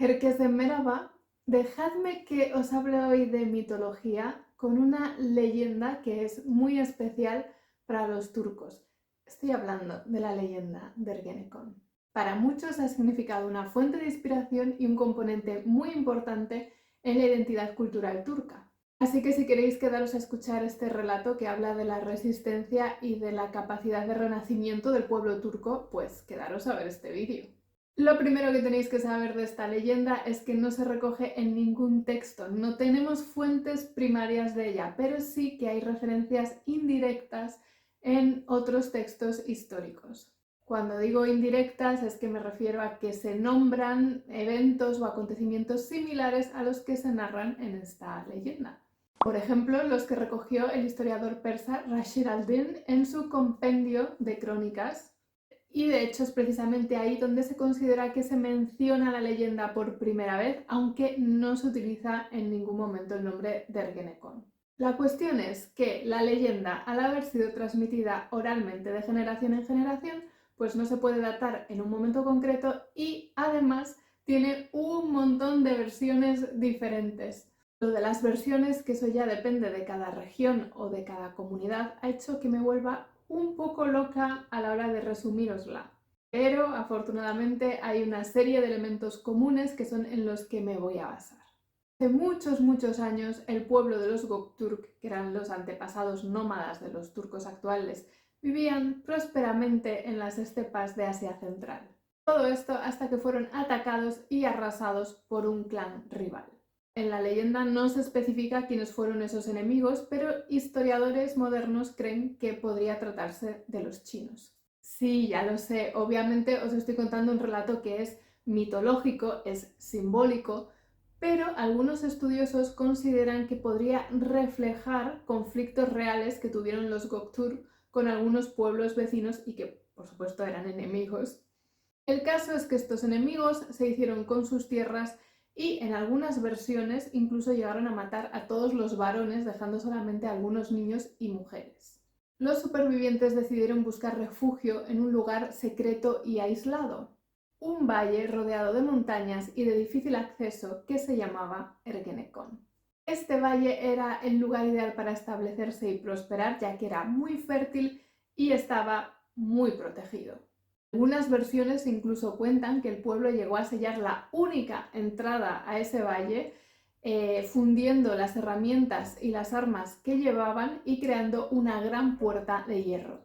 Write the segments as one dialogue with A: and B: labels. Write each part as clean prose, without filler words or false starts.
A: Herkese merhaba, dejadme que os hable hoy de mitología con una leyenda que es muy especial para los turcos. Estoy hablando de la leyenda de Ergenekon. Para muchos ha significado una fuente de inspiración y un componente muy importante en la identidad cultural turca. Así que si queréis quedaros a escuchar este relato que habla de la resistencia y de la capacidad de renacimiento del pueblo turco, pues quedaros a ver este vídeo. Lo primero que tenéis que saber de esta leyenda es que no se recoge en ningún texto, no tenemos fuentes primarias de ella, pero sí que hay referencias indirectas en otros textos históricos. Cuando digo indirectas es que me refiero a que se nombran eventos o acontecimientos similares a los que se narran en esta leyenda. Por ejemplo, los que recogió el historiador persa Rashid al-Din en su compendio de crónicas. Y de hecho es precisamente ahí donde se considera que se menciona la leyenda por primera vez, aunque no se utiliza en ningún momento el nombre de Ergenekon. La cuestión es que la leyenda, al haber sido transmitida oralmente de generación en generación, pues no se puede datar en un momento concreto y además tiene un montón de versiones diferentes. Lo de las versiones, que eso ya depende de cada región o de cada comunidad, ha hecho que me vuelva un poco loca a la hora de resumírosla. Pero afortunadamente hay una serie de elementos comunes que son en los que me voy a basar. Hace muchos años el pueblo de los Gökturk, que eran los antepasados nómadas de los turcos actuales, vivían prósperamente en las estepas de Asia Central. Todo esto hasta que fueron atacados y arrasados por un clan rival. En la leyenda no se especifica quiénes fueron esos enemigos, pero historiadores modernos creen que podría tratarse de los chinos. Sí, ya lo sé, obviamente os estoy contando un relato que es mitológico, es simbólico, pero algunos estudiosos consideran que podría reflejar conflictos reales que tuvieron los Gökturk con algunos pueblos vecinos y que, por supuesto, eran enemigos. El caso es que estos enemigos se hicieron con sus tierras y en algunas versiones incluso llegaron a matar a todos los varones, dejando solamente a algunos niños y mujeres. Los supervivientes decidieron buscar refugio en un lugar secreto y aislado, un valle rodeado de montañas y de difícil acceso que se llamaba Ergenekon. Este valle era el lugar ideal para establecerse y prosperar, ya que era muy fértil y estaba muy protegido. Algunas versiones incluso cuentan que el pueblo llegó a sellar la única entrada a ese valle, fundiendo las herramientas y las armas que llevaban y creando una gran puerta de hierro.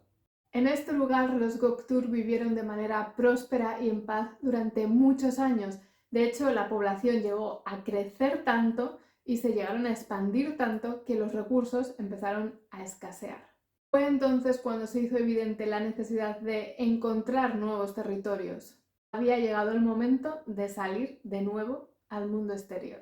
A: En este lugar los Gökturk vivieron de manera próspera y en paz durante muchos años. De hecho, la población llegó a crecer tanto y se llegaron a expandir tanto que los recursos empezaron a escasear. Fue entonces cuando se hizo evidente la necesidad de encontrar nuevos territorios. Había llegado el momento de salir de nuevo al mundo exterior.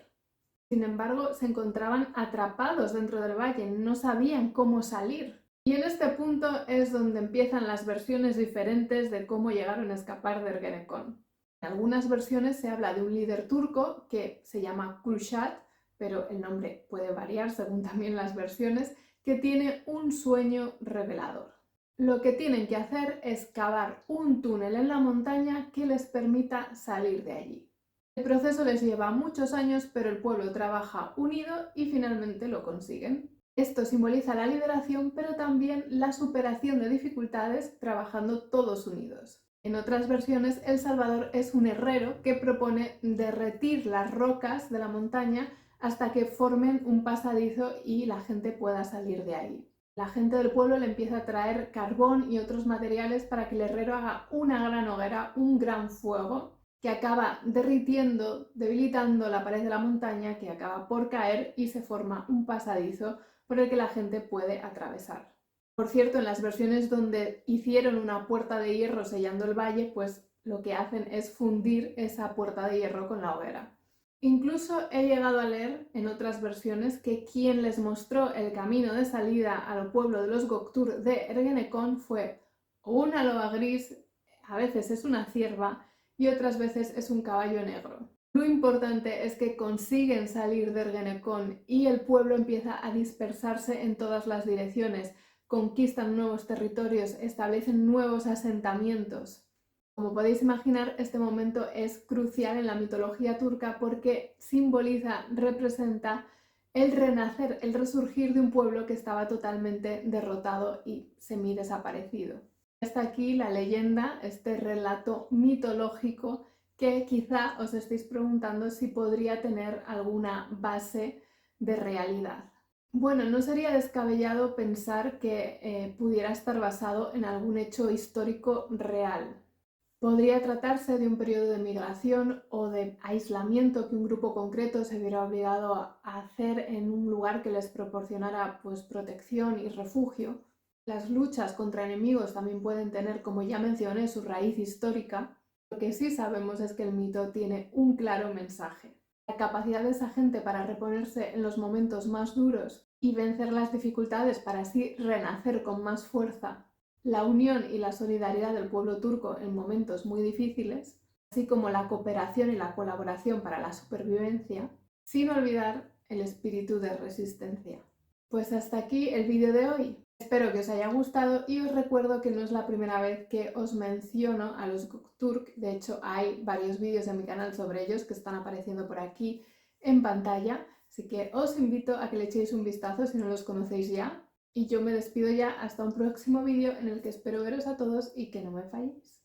A: Sin embargo, se encontraban atrapados dentro del valle, no sabían cómo salir. Y en este punto es donde empiezan las versiones diferentes de cómo llegaron a escapar de Ergenekon. En algunas versiones se habla de un líder turco que se llama Kürşat, pero el nombre puede variar según también las versiones, que tiene un sueño revelador. Lo que tienen que hacer es cavar un túnel en la montaña que les permita salir de allí. El proceso les lleva muchos años, pero el pueblo trabaja unido y finalmente lo consiguen. Esto simboliza la liberación, pero también la superación de dificultades trabajando todos unidos. En otras versiones, El Salvador es un herrero que propone derretir las rocas de la montaña hasta que formen un pasadizo y la gente pueda salir de ahí. La gente del pueblo le empieza a traer carbón y otros materiales para que el herrero haga una gran hoguera, un gran fuego, que acaba derritiendo, debilitando la pared de la montaña, que acaba por caer y se forma un pasadizo por el que la gente puede atravesar. Por cierto, en las versiones donde hicieron una puerta de hierro sellando el valle, pues lo que hacen es fundir esa puerta de hierro con la hoguera. Incluso he llegado a leer en otras versiones que quien les mostró el camino de salida al pueblo de los Gökturk de Ergenekon fue una loba gris, a veces es una cierva y otras veces es un caballo negro. Lo importante es que consiguen salir de Ergenekon y el pueblo empieza a dispersarse en todas las direcciones, conquistan nuevos territorios, establecen nuevos asentamientos. Como podéis imaginar, este momento es crucial en la mitología turca porque simboliza, representa el renacer, el resurgir de un pueblo que estaba totalmente derrotado y semi-desaparecido. Hasta aquí la leyenda, este relato mitológico que quizá os estéis preguntando si podría tener alguna base de realidad. Bueno, no sería descabellado pensar que pudiera estar basado en algún hecho histórico real. Podría tratarse de un periodo de migración o de aislamiento que un grupo concreto se viera obligado a hacer en un lugar que les proporcionara pues, protección y refugio. Las luchas contra enemigos también pueden tener, como ya mencioné, su raíz histórica. Lo que sí sabemos es que el mito tiene un claro mensaje. La capacidad de esa gente para reponerse en los momentos más duros y vencer las dificultades para así renacer con más fuerza, la unión y la solidaridad del pueblo turco en momentos muy difíciles, así como la cooperación y la colaboración para la supervivencia, sin olvidar el espíritu de resistencia. Pues hasta aquí el vídeo de hoy. Espero que os haya gustado y os recuerdo que no es la primera vez que os menciono a los Gökturk. De hecho, hay varios vídeos en mi canal sobre ellos que están apareciendo por aquí en pantalla. Así que os invito a que le echéis un vistazo si no los conocéis ya. Y yo me despido ya hasta un próximo vídeo en el que espero veros a todos y que no me falléis.